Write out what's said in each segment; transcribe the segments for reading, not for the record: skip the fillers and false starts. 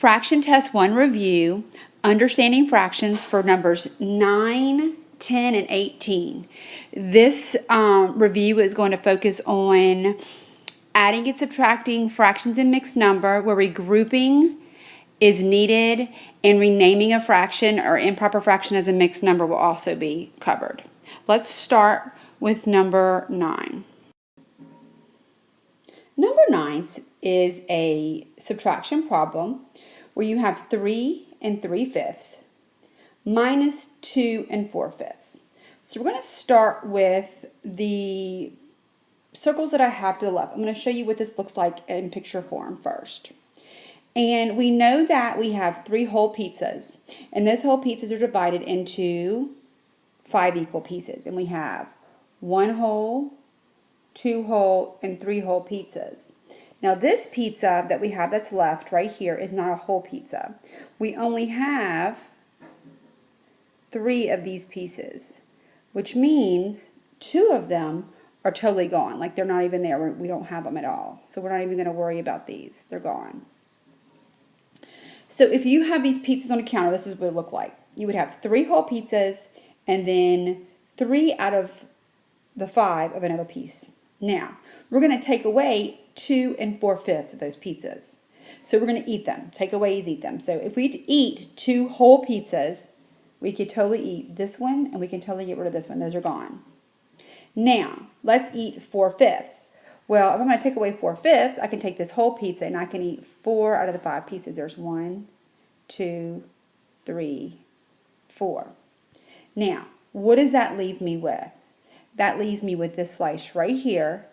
Fraction Test 1 review, understanding fractions for numbers 9, 10, and 18. This review is going to focus on adding and subtracting fractions in mixed number, where regrouping is needed, and renaming a fraction or improper fraction as a mixed number will also be covered. Let's start with number 9. Number 9 is a subtraction problem where you have 3 and 3/5 minus 2 and 4/5. So we're going to start with the circles that I have to the left. I'm going to show you what this looks like in picture form first. And we know that we have 3 whole pizzas, and those whole pizzas are divided into 5 equal pieces, and we have 1 whole, 2 whole, and 3 whole pizzas. Now this pizza that we have that's left right here is not a whole pizza. We only have 3 of these pieces, which means 2 of them are totally gone. Like they're not even there. We don't have them at all. So we're not even going to worry about these. They're gone. So if you have these pizzas on a counter, this is what it would look like. You would have 3 whole pizzas and then 3 out of the 5 of another piece. Now, we're going to take away 2 and 4/5 of those pizzas. So we're going to eat them. Take away is eat them. So if we eat 2 whole pizzas, we could totally eat this one and we can totally get rid of this one. Those are gone. Now, let's eat 4/5. Well, if I'm going to take away 4/5, I can take this whole pizza and I can eat 4 out of the 5 pieces. There's 1, 2, 3, 4. Now, what does that leave me with? That leaves me with this slice right here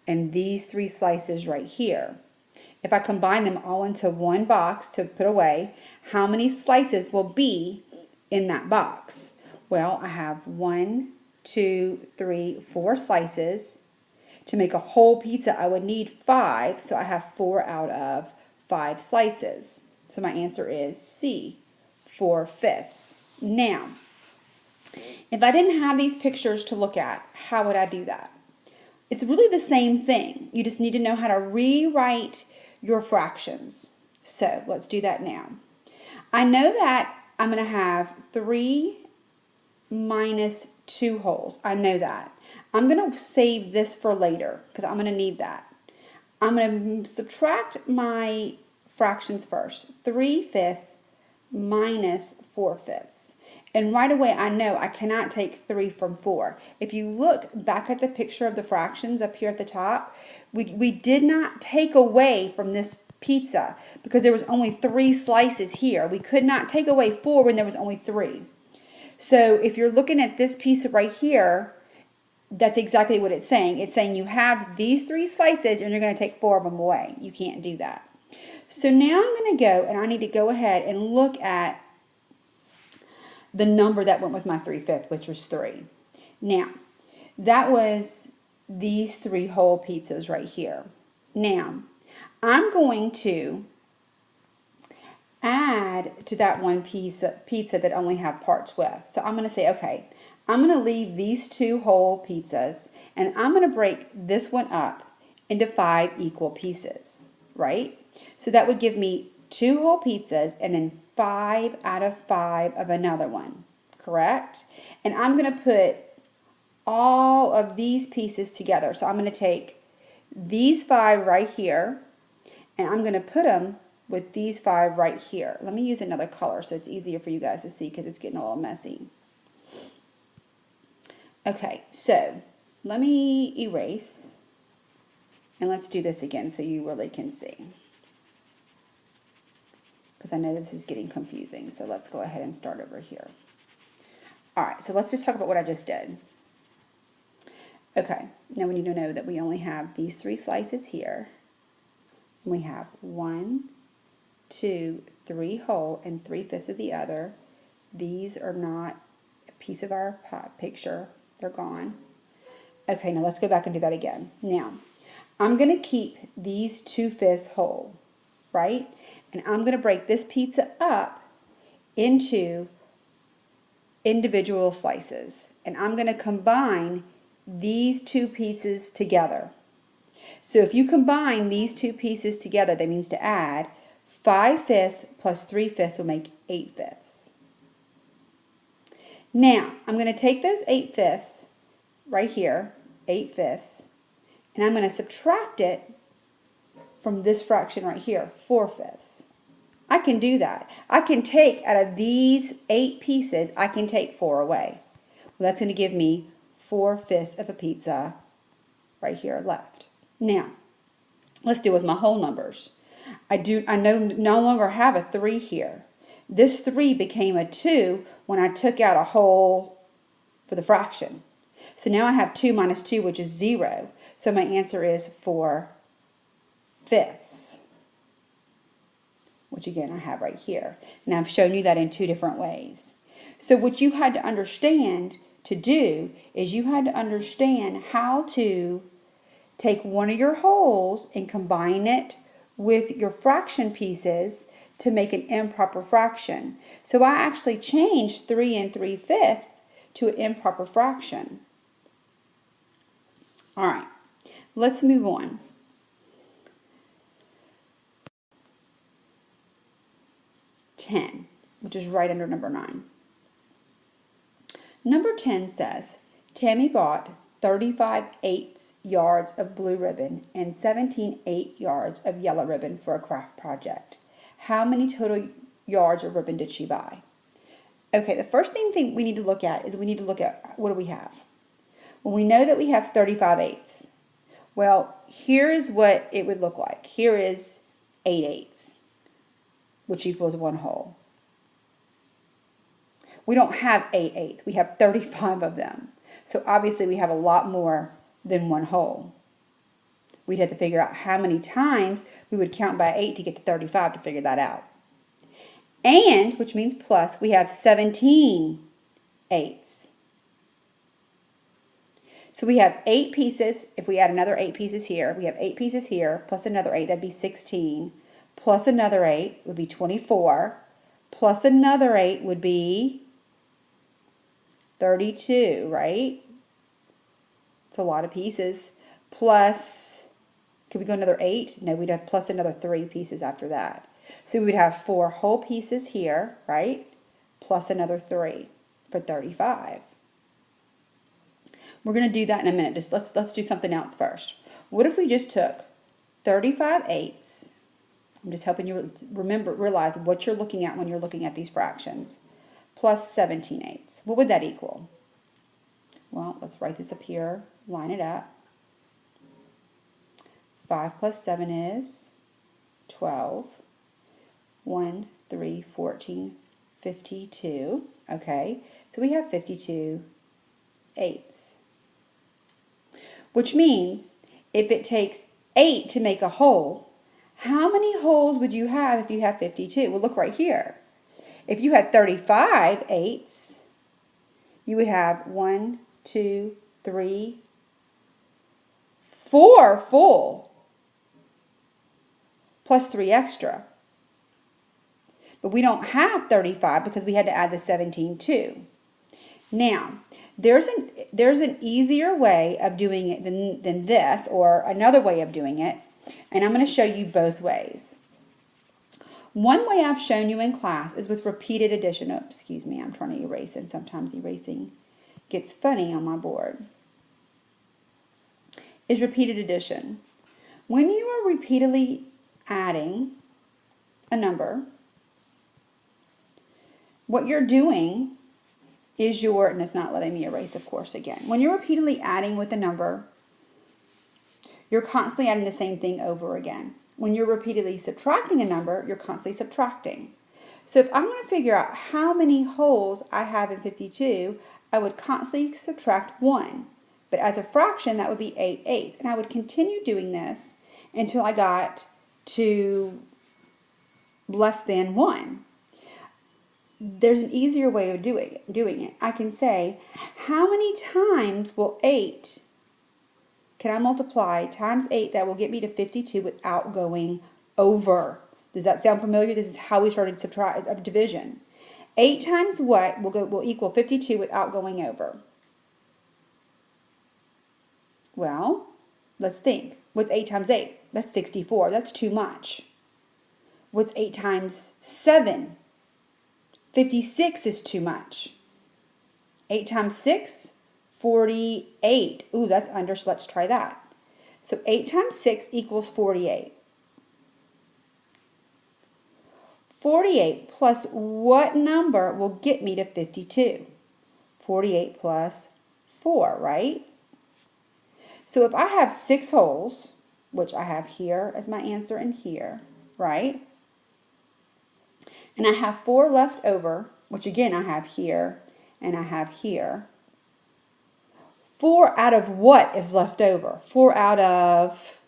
and these 3 slices right here. If I combine them all into one box to put away, how many slices will be in that box? Well, I have 1, 2, 3, 4 slices. To make a whole pizza, I would need 5, so I have 4 out of 5 slices. So my answer is C, 4/5. Now, if I didn't have these pictures to look at, how would I do that? It's really the same thing. You just need to know how to rewrite your fractions. So let's do that now. I know that I'm going to have 3 minus 2 wholes. I know that. I'm going to save this for later because I'm going to need that. I'm going to subtract my fractions first. 3/5 minus 4/5. And right away I know I cannot take 3 from 4. If you look back at the picture of the fractions up here at the top, we did not take away from this pizza because there was only 3 slices here. We could not take away 4 when there was only 3. So if you're looking at this piece right here, that's exactly what it's saying. It's saying you have these 3 slices and you're going to take 4 of them away. You can't do that. So now I'm going to go and I need to go ahead and look at the number that went with my 3/5, which was 3. Now, that was these 3 whole pizzas right here. Now, I'm going to add to that one pizza that only have parts with. So I'm going to say, okay, I'm going to leave these 2 whole pizzas and I'm going to break this one up into 5 equal pieces, right? So that would give me 2 whole pizzas and then 5 out of 5 of another one, correct? And I'm going to put all of these pieces together. So I'm going to take these 5 right here and I'm going to put them with these 5 right here. Let me use another color so it's easier for you guys to see because it's getting a little messy. Okay, so let me erase and let's do this again so you really can see. Because I know this is getting confusing. So let's go ahead and start over here. All right, so let's just talk about what I just did. Okay, now we need to know that we only have these 3 slices here. We have 1, 2, 3 whole and 3/5 of the other. These are not a piece of our picture. They're gone. Okay, now let's go back and do that again. Now, I'm going to keep these 2/5 whole, right? And I'm going to break this pizza up into individual slices. And I'm going to combine these 2 pieces together. So if you combine these 2 pieces together, that means to add 5/5 plus 3/5 will make 8/5. Now, I'm going to take those 8/5 right here, 8/5, and I'm going to subtract it from this fraction right here, 4/5. I can do that. I can take out of these 8 pieces, I can take 4 away. Well, that's going to give me 4/5 of a pizza right here left. Now, let's deal with my whole numbers. I no longer have a 3 here. This 3 became a 2 when I took out a whole for the fraction. So now I have 2 minus 2, which is 0. So my answer is 4/5, which again I have right here. And I've shown you that in 2 different ways. So what you had to understand to do is you had to understand how to take one of your wholes and combine it with your fraction pieces to make an improper fraction. So I actually changed 3 and 3/5 to an improper fraction. All right, let's move on. $10, which is right under number 9. Number 10 says, Tammy bought 35/8 yards of blue ribbon and 17/8 yards of yellow ribbon for a craft project. How many total yards of ribbon did she buy? Okay, the first thing we need to look at is we need to look at what do we have? Well, we know that we have 35/8. Well, here is what it would look like. Here is 8/8, which equals 1 whole. We don't have 8/8. We have 35 of them. So obviously we have a lot more than 1 whole. We'd have to figure out how many times we would count by 8 to get to 35 to figure that out. And, which means plus, we have 17/8. So we have 8 pieces. If we add another 8 pieces here, we have 8 pieces here, plus another 8, that'd be 16. Plus another 8 would be 24. Plus another 8 would be 32, right? It's a lot of pieces. Plus, could we go another 8? No, we'd have plus another 3 pieces after that. So we would have 4 whole pieces here, right? Plus another 3 for 35. We're going to do that in a minute. Just let's do something else first. What if we just took 35/8? I'm just helping you realize what you're looking at when you're looking at these fractions. Plus 17/8. What would that equal? Well, let's write this up here. Line it up. 5 plus 7 is 12. 1, 3, 14, 52. Okay, so we have 52/8. Which means if it takes 8 to make a whole, how many wholes would you have if you have 52? Well, look right here. If you had 35/8, you would have 1, 2, 3, 4 full, plus 3 extra. But we don't have 35 because we had to add the 17 too. Now, there's an easier way of doing it than this, or another way of doing it, and I'm going to show you both ways. One way I've shown you in class is with repeated addition. Oh, excuse me, I'm trying to erase, and sometimes erasing gets funny on my board. Is repeated addition. When you are repeatedly adding a number, what you're doing is and it's not letting me erase, of course, again. When you're repeatedly adding with a number, you're constantly adding the same thing over again. When you're repeatedly subtracting a number, you're constantly subtracting. So if I'm going to figure out how many wholes I have in 52, I would constantly subtract 1. But as a fraction, that would be 8/8. And I would continue doing this until I got to less than 1. There's an easier way of doing it. I can say, how many times will 8, can I multiply times 8, that will get me to 52 without going over? Does that sound familiar? This is how we started division. 8 times what will equal 52 without going over? Well, let's think. What's 8 times 8? That's 64. That's too much. What's 8 times 7? 56 is too much. 8 times 6? 48. Ooh, that's under, so let's try that. So 8 times 6 equals 48. 48 plus what number will get me to 52? 48 plus 4, right? So if I have 6 holes, which I have here as my answer and here, right? And I have 4 left over, which again I have here and I have here. 4 out of what is left over? 4 out of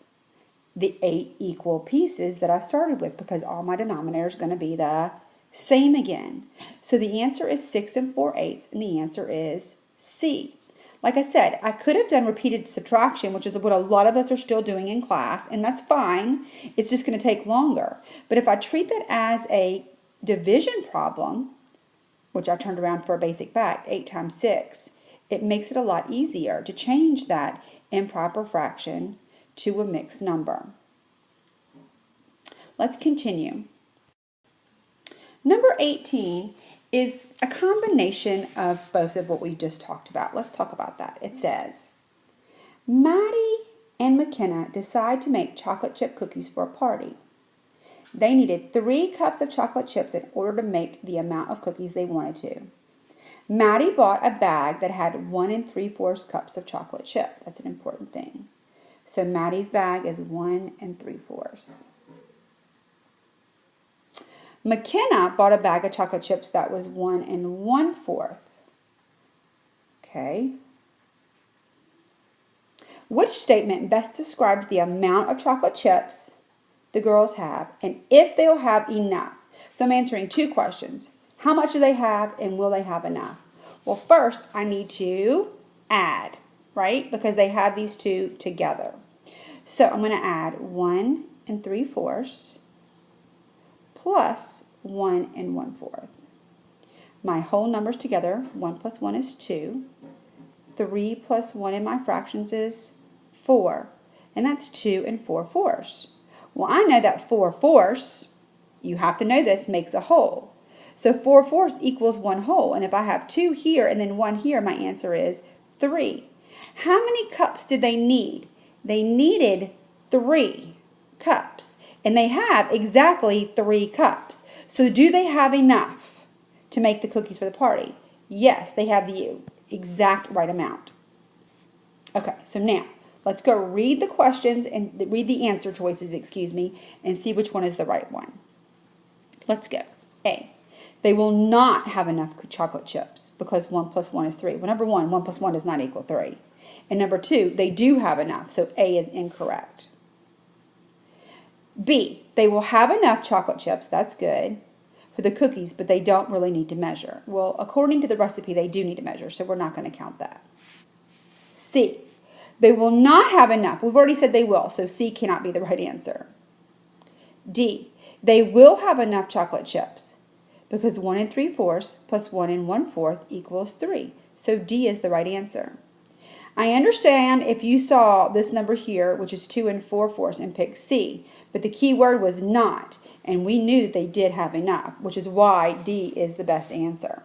the 8 equal pieces that I started with, because all my denominator is going to be the same again. So the answer is 6 4/8, and the answer is C. Like I said, I could have done repeated subtraction, which is what a lot of us are still doing in class, and that's fine. It's just going to take longer. But if I treat that as a division problem, which I turned around for a basic fact, 8 times 6, it makes it a lot easier to change that improper fraction to a mixed number. Let's continue. Number 18 is a combination of both of what we just talked about. Let's talk about that. It says, Maddie and McKenna decide to make chocolate chip cookies for a party. They needed 3 cups of chocolate chips in order to make the amount of cookies they wanted to. Maddie bought a bag that had 1 3/4 cups of chocolate chip. That's an important thing. So Maddie's bag is 1 3/4. McKenna bought a bag of chocolate chips that was 1 1/4. Okay. Which statement best describes the amount of chocolate chips the girls have and if they'll have enough? So I'm answering 2 questions. How much do they have and will they have enough? Well, first I need to add, right? Because they have these 2 together. So I'm going to add 1 3/4 plus 1 1/4. My whole numbers together, 1 plus 1 is 2. 3 plus 1 in my fractions is 4. And that's 2 4/4. Well, I know that 4/4, you have to know this, makes a whole. So 4/4 equals 1 whole. And if I have 2 here and then 1 here, my answer is 3. How many cups did they need? They needed 3 cups. And they have exactly 3 cups. So do they have enough to make the cookies for the party? Yes, they have the exact right amount. Okay, so now let's go read the questions and read the answer choices, and see which one is the right one. Let's go. A. They will not have enough chocolate chips because 1 plus 1 is 3. Well, number 1, 1 plus 1 does not equal 3. And number 2, they do have enough, so A is incorrect. B, they will have enough chocolate chips, that's good, for the cookies, but they don't really need to measure. Well, according to the recipe, they do need to measure, so we're not going to count that. C, they will not have enough. We've already said they will, so C cannot be the right answer. D, they will have enough chocolate chips because 1 3/4 plus 1 1/4 equals 3. So D is the right answer. I understand if you saw this number here, which is 2 4/4, and picked C, but the key word was not, and we knew they did have enough, which is why D is the best answer.